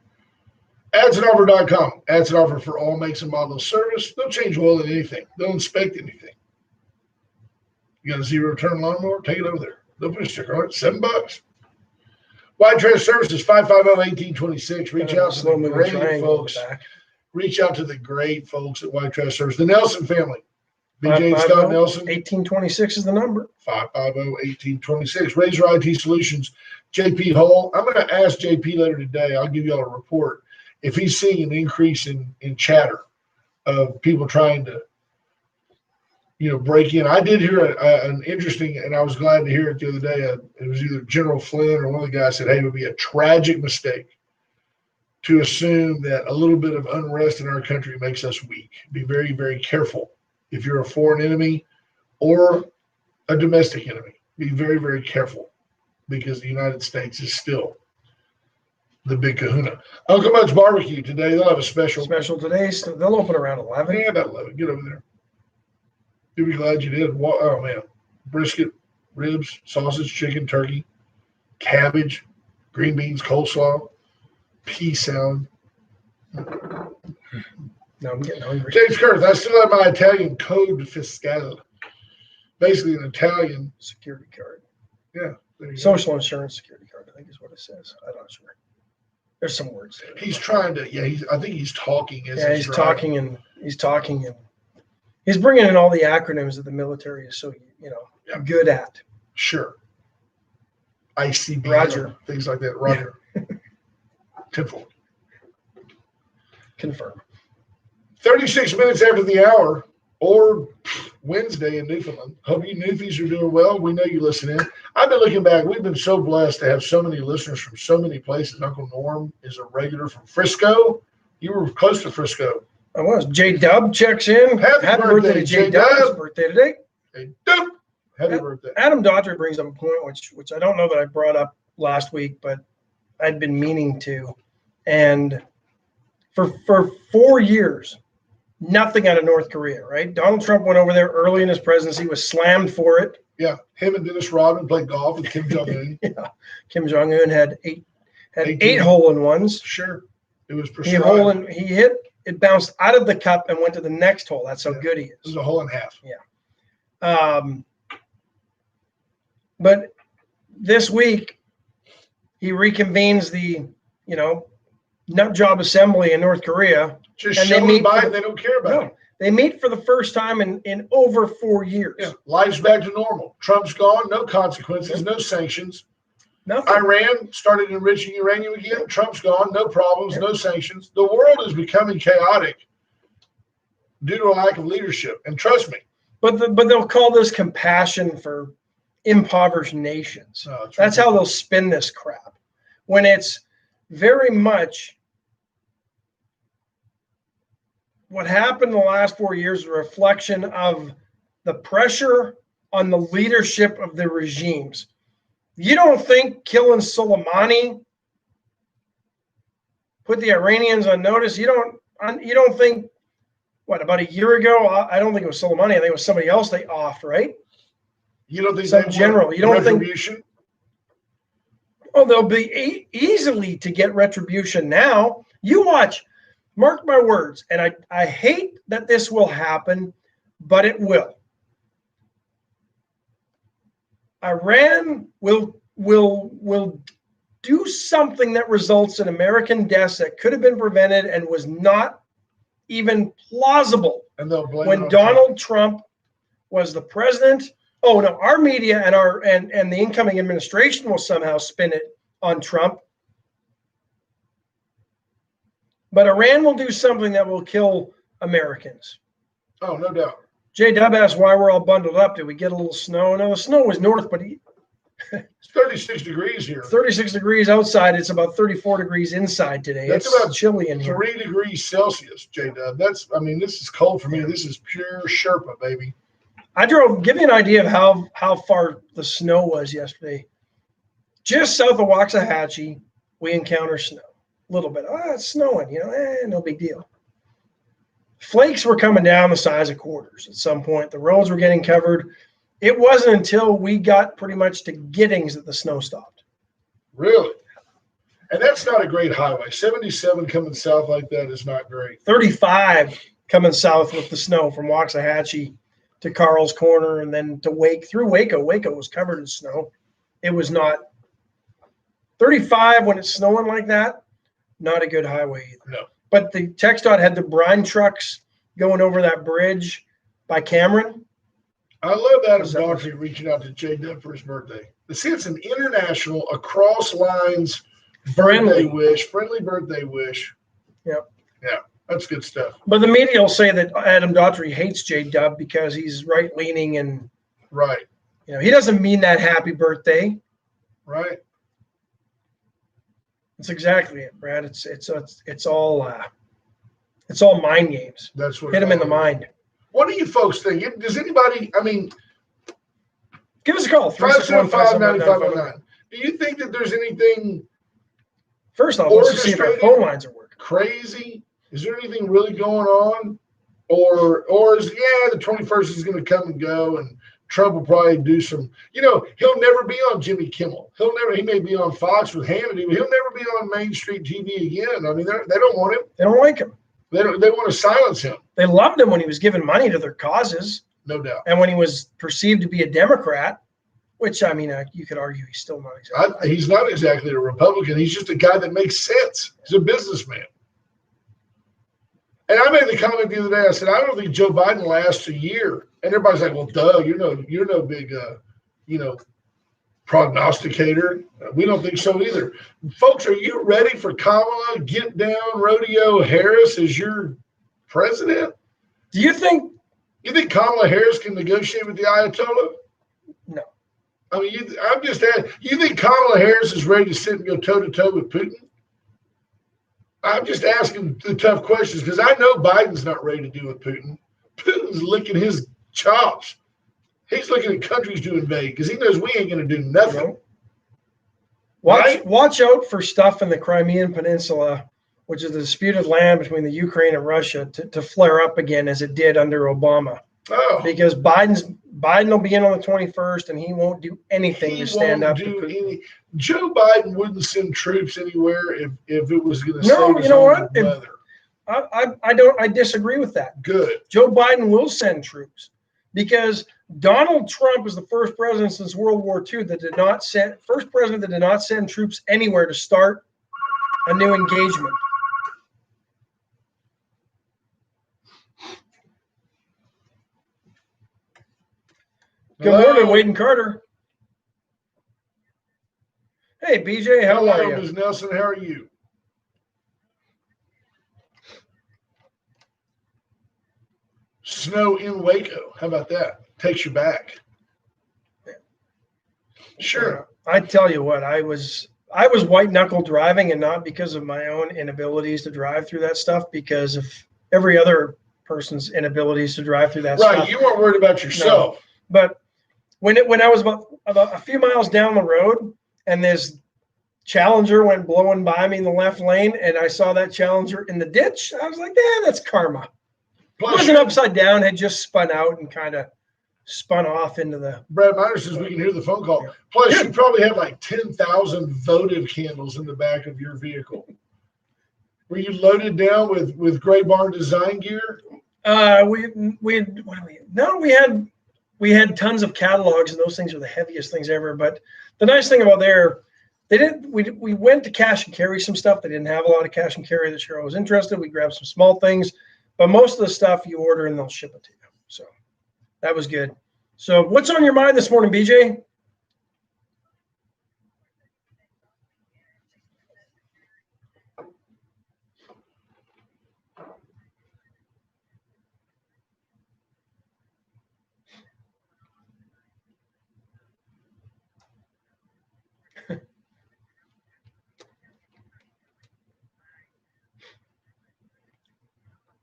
Atzenhofer.com. Atzenhofer for all makes and models service. They'll change oil in anything. They'll inspect anything. You got a zero turn lawnmower? Take it over there. They'll put a sticker on it. $7. White Trash Services, 550-1826. Reach out to the great folks. Reach out to the great folks at White Trash Services. The Nelson family. BJ 550, Scott Nelson, 1826 is the number. 550-1826. Razor IT Solutions, JP Hull. I'm going to ask JP later today. I'll give y'all a report if he's seeing an increase in chatter of people trying to, break in. I did hear an interesting, and I was glad to hear it the other day. It was either General Flynn or one of the guys said, hey, it would be a tragic mistake to assume that a little bit of unrest in our country makes us weak. Be very, very careful. If you're a foreign enemy or a domestic enemy, be very, very careful because the United States is still the big kahuna. Uncle Mud's Barbecue today. They'll have a special. Special today. So they'll open around 11. Yeah, about 11. Get over there. You'll be glad you did. Oh, man. Brisket, ribs, sausage, chicken, turkey, cabbage, green beans, coleslaw, pea salad. Now I'm getting hungry. James Curtis, I still have my Italian code fiscal. Basically an Italian. Security card. Yeah. There you go. Social insurance security card, I think is what it says. I'm not sure. There's some words there. He's trying to, I think he's talking. He's talking and he's bringing in all the acronyms that the military is so, good at. Sure. ICB. Roger. Things like that. Roger. Temple. Confirm. 36 minutes after the hour, or Wednesday in Newfoundland. Hope you Newfies are doing well. We know you listen in. I've been looking back. We've been so blessed to have so many listeners from so many places. Uncle Norm is a regular from Frisco. You were close to Frisco. I was. J Dub checks in. Happy birthday to J Dub. His birthday today. Hey, Dub. Happy birthday. Adam Daughtry brings up a point which I don't know that I brought up last week, but I'd been meaning to. And for 4 years, nothing out of North Korea, right? Donald Trump went over there early in his presidency, was slammed for it. Yeah, him and Dennis Rodman played golf with Kim Jong-un. Yeah, Kim Jong-un had eight hole-in-ones. Sure, it was prescribed. He hit it, bounced out of the cup and went to the next hole. That's how good he is. It was a hole and a half. Yeah. But this week he reconvenes the nut job assembly in North Korea. Just show them Biden, they don't care about it. They meet for the first time in over 4 years. Yeah. Life's back to normal. Trump's gone, no consequences, no sanctions. Nothing. Iran started enriching uranium again. Trump's gone, no problems, no sanctions. The world is becoming chaotic due to a lack of leadership. And trust me. But they'll call this compassion for impoverished nations. That's how they'll spin this crap. When it's very much what happened in the last 4 years is a reflection of the pressure on the leadership of the regimes. You don't think killing Soleimani put the Iranians on notice? You don't think, about a year ago? I don't think it was Soleimani. I think it was somebody else they offed, right? You don't think some general? You don't think? Oh, they'll be easily to get retribution now. You watch. Mark my words, and I hate that this will happen, but it will. Iran will do something that results in American deaths that could have been prevented and was not even plausible. And they'll blame when Donald Trump was the president. Oh no, our media and the incoming administration will somehow spin it on Trump. But Iran will do something that will kill Americans. Oh, no doubt. J-Dub asked why we're all bundled up. Did we get a little snow? No, the snow was north, but it's 36 degrees here. 36 degrees outside. It's about 34 degrees inside today. That's it's about chilly in here. 3 degrees Celsius, J-Dub. This is cold for me. This is pure Sherpa, baby. Give you an idea of how far the snow was yesterday. Just south of Waxahachie, we encounter snow. A little bit. It's snowing, no big deal. Flakes were coming down the size of quarters at some point. The roads were getting covered. It wasn't until we got pretty much to Giddings that the snow stopped. Really? And that's not a great highway. 77 coming south like that is not great. 35 coming south with the snow from Waxahachie to Carl's Corner and then to through Waco. Waco was covered in snow. It was not 35 when it's snowing like that. Not a good highway either. No. But the TxDOT had the brine trucks going over that bridge by Cameron. I love Adam Is that what- Daughtry reaching out to J-Dub for his birthday. See, it's an international, across lines Friendly. friendly birthday wish. Yep. Yeah, that's good stuff. But the media will say that Adam Daughtry hates J-Dub because he's right-leaning and, Right, he doesn't mean that happy birthday. right. That's exactly it, Brad. It's all mind games. That's what Hit it him in the all is. mind. What do you folks think? Does anybody, I mean, Give us a call. 575-9509. Do you think that there's anything First off, let's just see if our Orchestrated. phone lines are working. crazy? Is there anything really going on? Or is, the 21st is going to come and go and Trump will probably do some, he'll never be on Jimmy Kimmel. He may be on Fox with Hannity, but he'll never be on Main Street TV again. I mean, they don't want him. They don't like him. They want to silence him, They loved him when he was giving money to their causes no doubt. and when he was perceived to be a Democrat, which, I mean, you could argue he's still not exactly. He's not exactly a Republican. He's just a guy that makes sense. He's a businessman. And I made the comment the other day. I said, I don't think Joe Biden lasts a year. And everybody's like, well, duh, you're no big, prognosticator. We don't think so either. Folks, are you ready for Kamala Get Down Rodeo Harris as your president? Do you think? You think Kamala Harris can negotiate with the Ayatollah? No. I mean, I'm just asking, you think Kamala Harris is ready to sit and go toe-to-toe with Putin? I'm just asking the tough questions because I know Biden's not ready to deal with Putin. Putin's licking his chops. He's looking at countries to invade because he knows we ain't going to do nothing. Watch out for stuff in the Crimean Peninsula, which is the disputed land between the Ukraine and Russia, to flare up again as it did under Obama. Oh, Because Biden will be in on the 21st, and he won't do anything to stand up to Putin. Joe Biden wouldn't send troops anywhere if it was going to No, save his you know own what? weather. I disagree with that. Good. Joe Biden will send troops because Donald Trump is the first president since World War II that did not send troops anywhere to start a new engagement. Good morning, Wade and Carter. Hey, BJ, how are Hello, you? Ms. Nelson. How are you? Snow in Waco. How about that? Takes you back. Sure. I tell you what, I was white knuckle driving, and not because of my own inabilities to drive through that stuff, because of every other person's inabilities to drive through that Right. stuff. You weren't worried about yourself. But when I was about a few miles down the road, and this Challenger went blowing by me in the left lane, and I saw that Challenger in the ditch, I was like, that's karma. It Plus, wasn't upside down, had just spun out and kind of spun off into the. Brad Miner says we can hear the phone call. Plus, you probably have like 10,000 votive candles in the back of your vehicle. Were you loaded down with Gray Barn design gear? We had tons of catalogs, and those things are the heaviest things ever. But the nice thing about we went to cash and carry some stuff. They didn't have a lot of cash and carry that sure I was interested. We grabbed some small things, but most of the stuff you order and they'll ship it to you. So that was good. So what's on your mind this morning, BJ?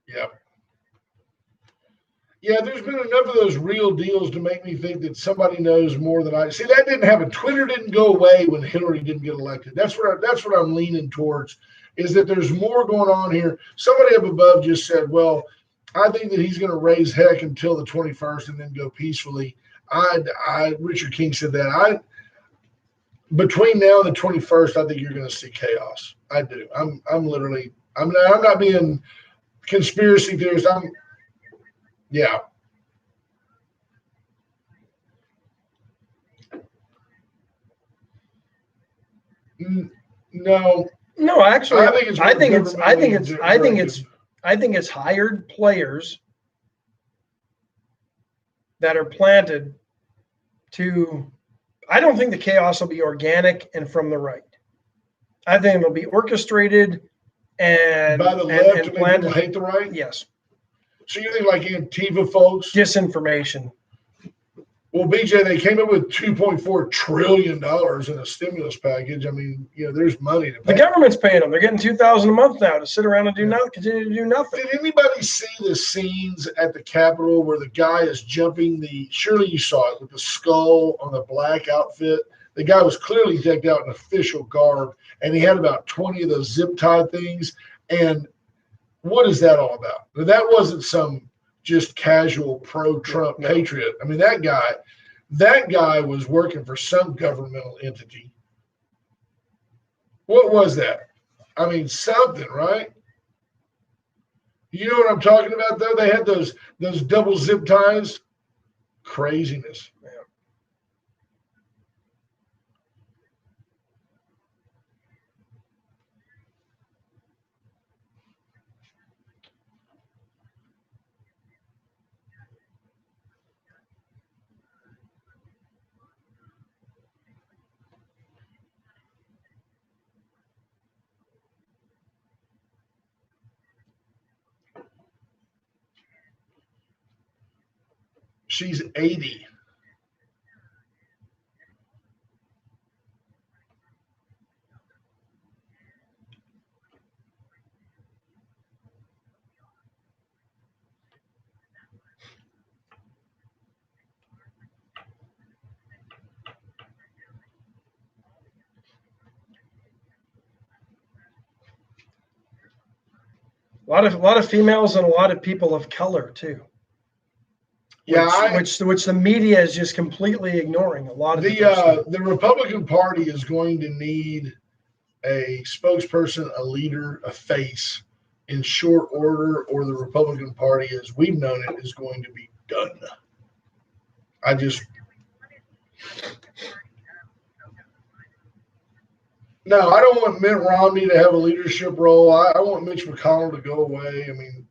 Yeah. Yeah, there's been enough of those real deals to make me think that somebody knows more than I. See, that didn't happen. Twitter didn't go away when Hillary didn't get elected. That's what I'm leaning towards, is that there's more going on here. Somebody up above just said, well, I think that he's going to raise heck until the 21st and then go peacefully. Richard King said that. Between now and the 21st, I think you're going to see chaos. I do. I'm not being conspiracy theorist. Yeah. No. No, actually, I think it's hired players that are planted to, I don't think the chaos will be organic and from the right. I think it'll be orchestrated and By the and left to make people planted. hate the right? Yes, So you think like Antifa folks? disinformation. Well, BJ, they came up with $2.4 trillion in a stimulus package. I mean, there's money to The pay. government's paying them. They're getting $2,000 a month now to sit around and do nothing, continue to do nothing. Did anybody see the scenes at the Capitol where the guy is jumping surely you saw it, with the skull on the black outfit? The guy was clearly decked out in official garb, and he had about 20 of those zip tie things. And what is that all about? That wasn't some just casual pro-Trump patriot. I mean, that guy was working for some governmental entity. What was that? I mean, something, right? You know what I'm talking about, though? They had those double zip ties. Craziness. Yeah. She's 80. A lot of females and a lot of people of color too. Yeah, which the media is just completely ignoring. A lot of the Republican Party is going to need a spokesperson, a leader, a face in short order, or the Republican Party, as we've known it, is going to be done. No, I don't want Mitt Romney to have a leadership role. I want Mitch McConnell to go away. I mean,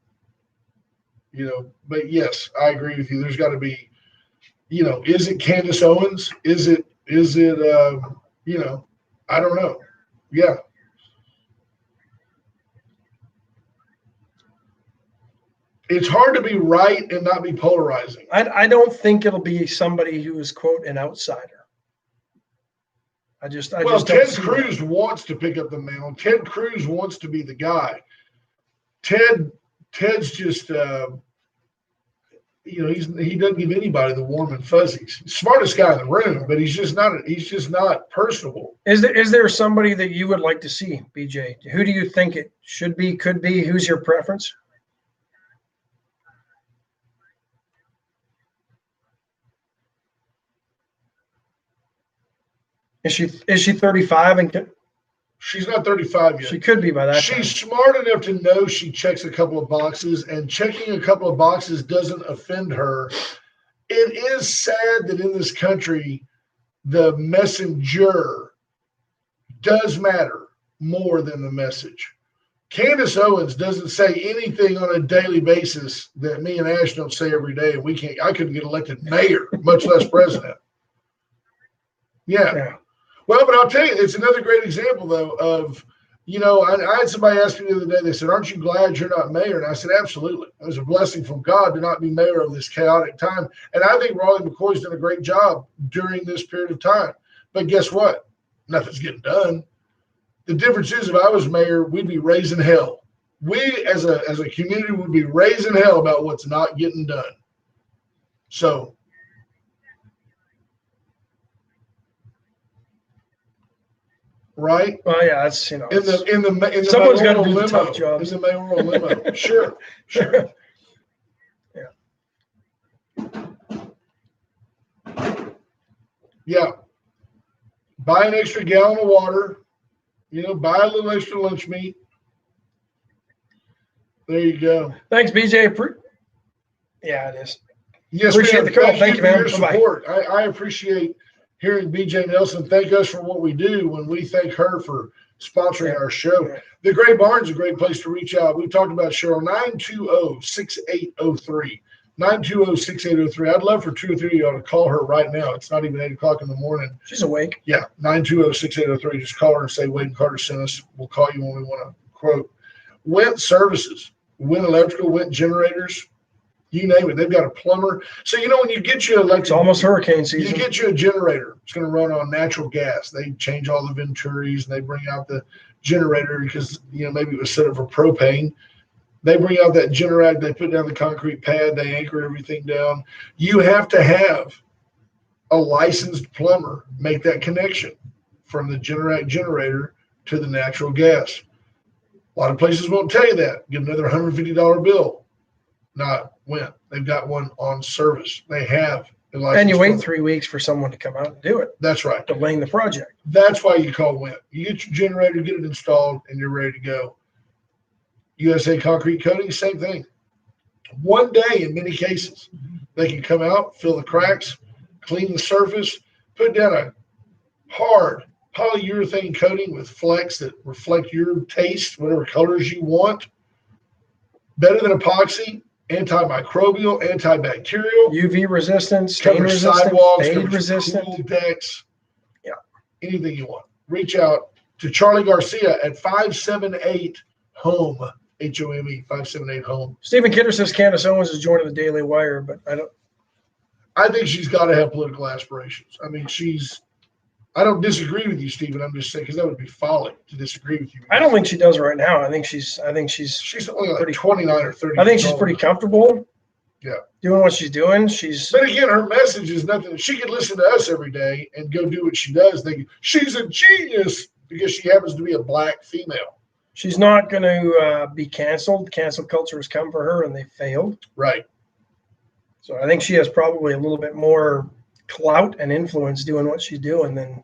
but yes, I agree with you. There's got to be, is it Candace Owens? Is it, I don't know. Yeah. It's hard to be right and not be polarizing. I don't think it'll be somebody who is, quote, an outsider. Ted Cruz wants to pick up the mantle. Ted Cruz wants to be the guy. Ted's just, he doesn't give anybody the warm and fuzzies. Smartest guy in the room, but he's just not personable. Is there somebody that you would like to see, BJ? Who do you think it should be, could be? Who's your preference? Is she 35 and she's not 35 yet? She could be by that She's time. smart enough to know she checks a couple of boxes, and checking a couple of boxes doesn't offend her. It is sad that in this country, the messenger does matter more than the message. Candace Owens doesn't say anything on a daily basis that me and Ash don't say every day, and I couldn't get elected mayor, much less president. Yeah. Well, but I'll tell you, it's another great example, though, of, I had somebody ask me the other day, they said, aren't you glad you're not mayor? And I said, absolutely. It was a blessing from God to not be mayor of this chaotic time. And I think Raleigh McCoy's done a great job during this period of time. But guess what? Nothing's getting done. The difference is, if I was mayor, we'd be raising hell. We, as a community, would be raising hell about what's not getting done. So, right? Well, yeah, that's in the someone's got to mayoral do the limo. tough jobs. In the mayoral limo. Sure. Yeah. Buy an extra gallon of water. Buy a little extra lunch meat. There you go. Thanks, BJ. Yeah, it is. Yes, appreciate the call. Thank you, man. For your support. I appreciate hearing BJ Nelson thank us for what we do when we thank her for sponsoring our show. The Gray Barn's a great place to reach out. We've talked about Cheryl, 920-6803. 920-6803. I'd love for 2 or 3 of y'all to call her right now. It's not even 8 o'clock in the morning. She's awake. Yeah, 920-6803. Just call her and say Wade and Carter sent us. We'll call you when we want to quote. Went services, Went electrical, Went generators, you name it. They've got a plumber. So, when you get you electric, It's almost hurricane you season. get you a generator. It's going to run on natural gas. They change all the Venturis and they bring out the generator because, maybe it was set up for propane. They bring out that generator. They put down the concrete pad. They anchor everything down. You have to have a licensed plumber make that connection from the generator to the natural gas. A lot of places won't tell you that. Get another $150 bill. Not Went. They've got one on service. They have a licensed And you wait plumber. 3 weeks for someone to come out and do it, That's right. delaying the project. That's why you call Went. You get your generator, get it installed, and you're ready to go. USA Concrete Coating, same thing. One day in many cases. They can come out, fill the cracks, clean the surface, put down a hard polyurethane coating with flecks that reflect your taste, whatever colors you want. Better than epoxy, antimicrobial, antibacterial. UV resistant, stain Covers resistant, sidewalks, fade covers resistant. cool decks. Yeah. Anything you want. Reach out to Charlie Garcia at 578 Home, HOME, 578 Home. Stephen Kidder says Candace Owens is joining the Daily Wire, but I think she's got to have political aspirations. I mean, I don't disagree with you, Stephen. I'm just saying, because that would be folly to disagree with you. I don't think she does right now. I think she's She's only like pretty- 29 or 30. I think years she's old. pretty comfortable. Yeah. Doing what she's doing. She's But again, her message is nothing. She could listen to us every day and go do what she does, thinking she's a genius because she happens to be a black female. she's not going to be canceled. Cancel culture has come for her, and they failed. Right. So I think she has probably a little bit more clout and influence doing what she's doing than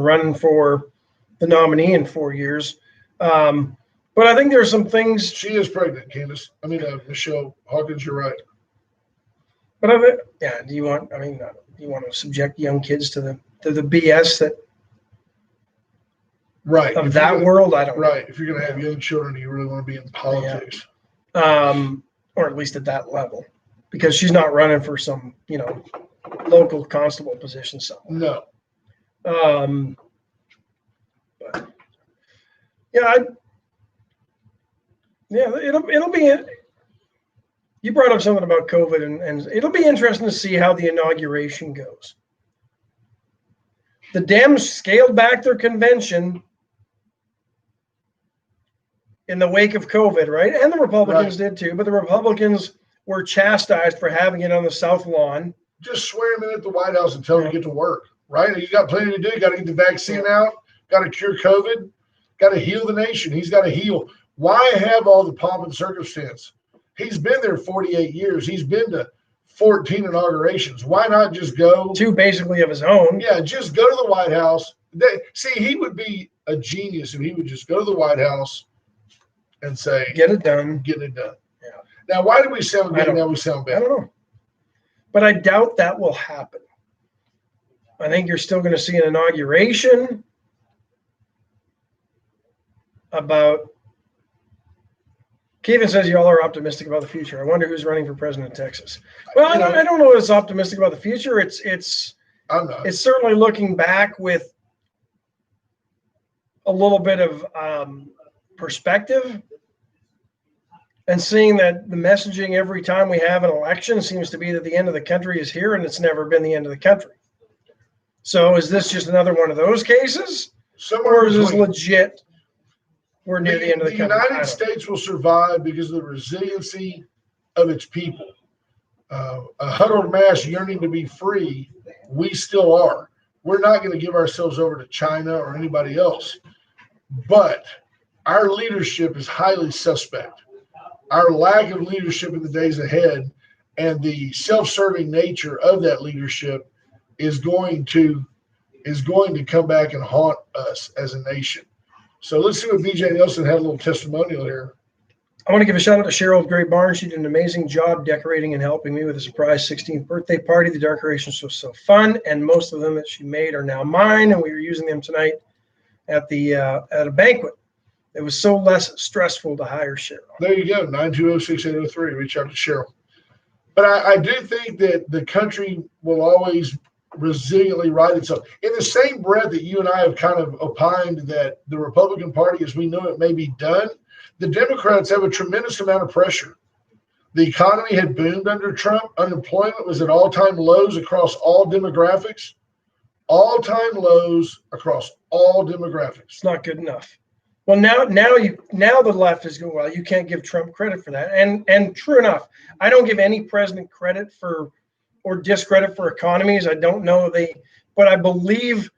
running for the nominee in 4 years. But I think there's some things. She is pregnant, Candace. Michelle Hawkins, you're right. But do you want? Do you want to subject young kids to the BS that Right. of If that you're gonna- world? I don't know. Right. If you're going to have young children, you really want to be in politics. Or at least at that level, because she's not running for some local constable position somewhere. No. But yeah, it'll be. You brought up something about COVID, and it'll be interesting to see how the inauguration goes. The Dems scaled back their convention in the wake of COVID, right? And the Republicans did too, but the Republicans were chastised for having it on the South Lawn. Just swear him in at the White House and tell him to get to work, right? You got plenty to do. You got to get the vaccine out, got to cure COVID, got to heal the nation. He's got to heal. Why have all the pomp and circumstance? He's been there 48 years. He's been to 14 inaugurations. Why not just go? 2 basically of his own. Yeah, just go to the White House. He would be a genius if he would just go to the White House and say, Get it done. getting it done. Yeah. Now, why do we sound I good? don't- Now we sound I bad. don't know. But I doubt that will happen. I think you're still going to see an inauguration about. Kevin says you all are optimistic about the future. I wonder who's running for president of Texas. Well, I don't know what's optimistic about the future. It's I'm not. it's certainly looking back with a little bit of perspective and seeing that the messaging every time we have an election seems to be that the end of the country is here, and it's never been the end of the country. So is this just another one of those cases, Somewhere or is this between. legit? We're near the end of the country. I United don't- States will survive because of the resiliency of its people. A huddled mass yearning to be free, we still are. We're not going to give ourselves over to China or anybody else. But our leadership is highly suspect. Our lack of leadership in the days ahead and the self-serving nature of that leadership is going to come back and haunt us as a nation. So let's see what BJ Nelson had a little testimonial here. I want to give a shout out to Cheryl of Great Barn. She did an amazing job decorating and helping me with a surprise 16th birthday party. The decorations were so fun, and most of them that she made are now mine, and we were using them tonight at a banquet. It was so less stressful to hire Cheryl. There you go, 920-6803. Reach out to Cheryl. But I do think that the country will always resiliently right itself. In the same breath that you and I have kind of opined that the Republican Party, as we know it, may be done, the Democrats have a tremendous amount of pressure. The economy had boomed under Trump. Unemployment was at all-time lows across all demographics. All-time lows across all demographics. It's not good enough. Well, now the left is going, well, you can't give Trump credit for that. And true enough, I don't give any president credit for or discredit for economies. I don't know but I believe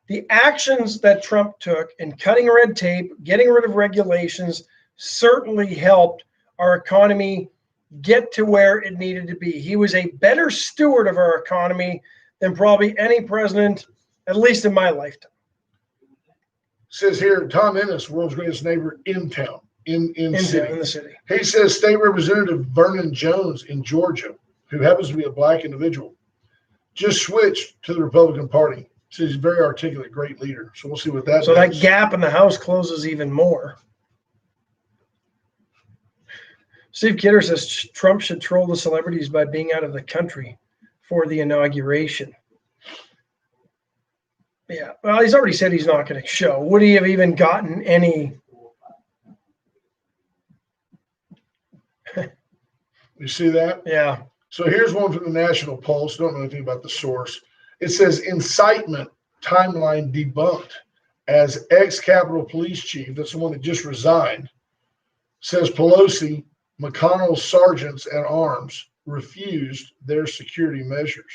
the actions that Trump took in cutting red tape, getting rid of regulations, certainly helped our economy get to where it needed to be. He was a better steward of our economy than probably any president, at least in my lifetime. Says here, Tom Ennis, world's greatest neighbor in town, in In city. the city. He says State Representative Vernon Jones in Georgia, who happens to be a black individual, just switched to the Republican Party. Says he's a very articulate, great leader. So we'll see what that So does. that gap in the House closes even more. Steve Kidder says Trump should troll the celebrities by being out of the country for the inauguration. Yeah, well, he's already said he's not going to show. Would he have even gotten any? You see that? Yeah. So here's one from the National Pulse. Don't know anything about the source. It says incitement timeline debunked as ex-Capitol Police Chief, that's the one that just resigned, says Pelosi, McConnell's sergeants at arms refused their security measures.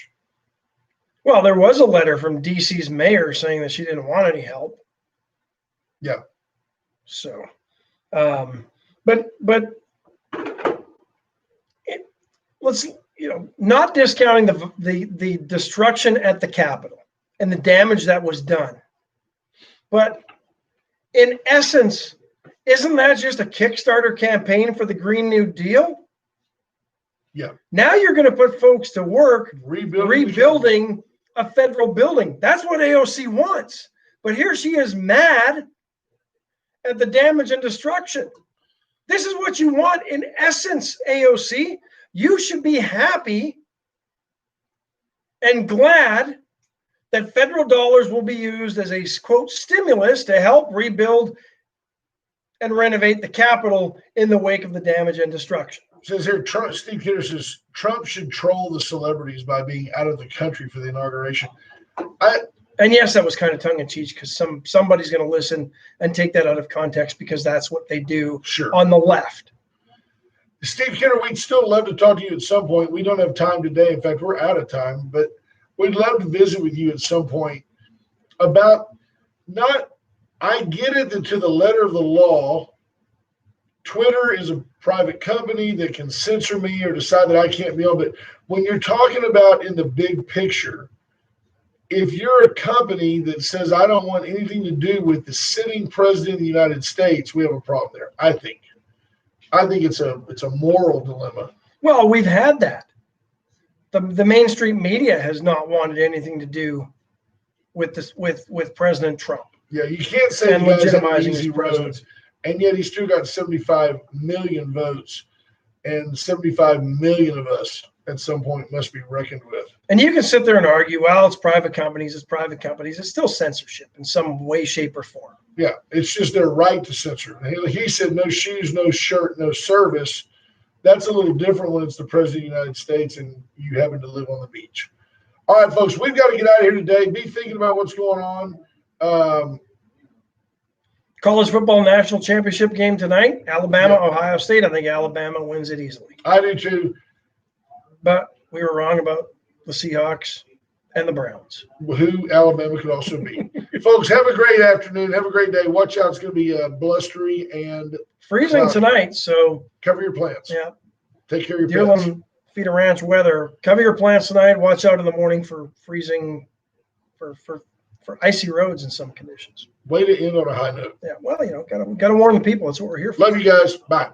Well, there was a letter from DC's mayor saying that she didn't want any help. Yeah. So, but let's, not discounting the destruction at the Capitol and the damage that was done. But in essence, isn't that just a Kickstarter campaign for the Green New Deal? Yeah. Now you're going to put folks to work Rebuilding a federal building. That's what AOC wants. But here she is mad at the damage and destruction. This is what you want in essence, AOC. You should be happy and glad that federal dollars will be used as a, quote, stimulus to help rebuild and renovate the Capitol in the wake of the damage and destruction. Says here, Steve Kidder says Trump should troll the celebrities by being out of the country for the inauguration. And yes, that was kind of tongue-in-cheek because somebody's going to listen and take that out of context because that's what they do on the left. Steve Kidder, we'd still love to talk to you at some point. We don't have time today. In fact, we're out of time, but we'd love to visit with you at some point about I get it that to the letter of the law, Twitter is a private company that can censor me or decide that I can't be on. But when you're talking about in the big picture, if you're a company that says, I don't want anything to do with the sitting president of the United States, we have a problem there. I think it's a moral dilemma. Well, we've had that. The mainstream media has not wanted anything to do with this with President Trump. Yeah, you can't say and the guy's had legitimizing easy his presidency. road, and yet he's still got 75 million votes, and 75 million of us at some point must be reckoned with. And you can sit there and argue, well, it's private companies. It's still censorship in some way, shape, or form. Yeah, it's just their right to censor. He said no shoes, no shirt, no service. That's a little different when it's the president of the United States and you happen to live on the beach. All right, folks, we've got to get out of here today. Be thinking about what's going on. College football national championship game tonight, Alabama, Ohio State. I think Alabama wins it easily. I do too. But we were wrong about the Seahawks and the Browns. Who Alabama could also be. Folks, have a great afternoon. Have a great day. Watch out. It's going to be blustery and freezing tonight. So cover your plants. Yeah. Take care of your plants. Deerland Feeder Ranch weather. Cover your plants tonight. Watch out in the morning for freezing, for icy roads in some conditions. Way to end on a high note. Yeah. Well, got to warn the people. That's what we're here for. Love you guys. Bye.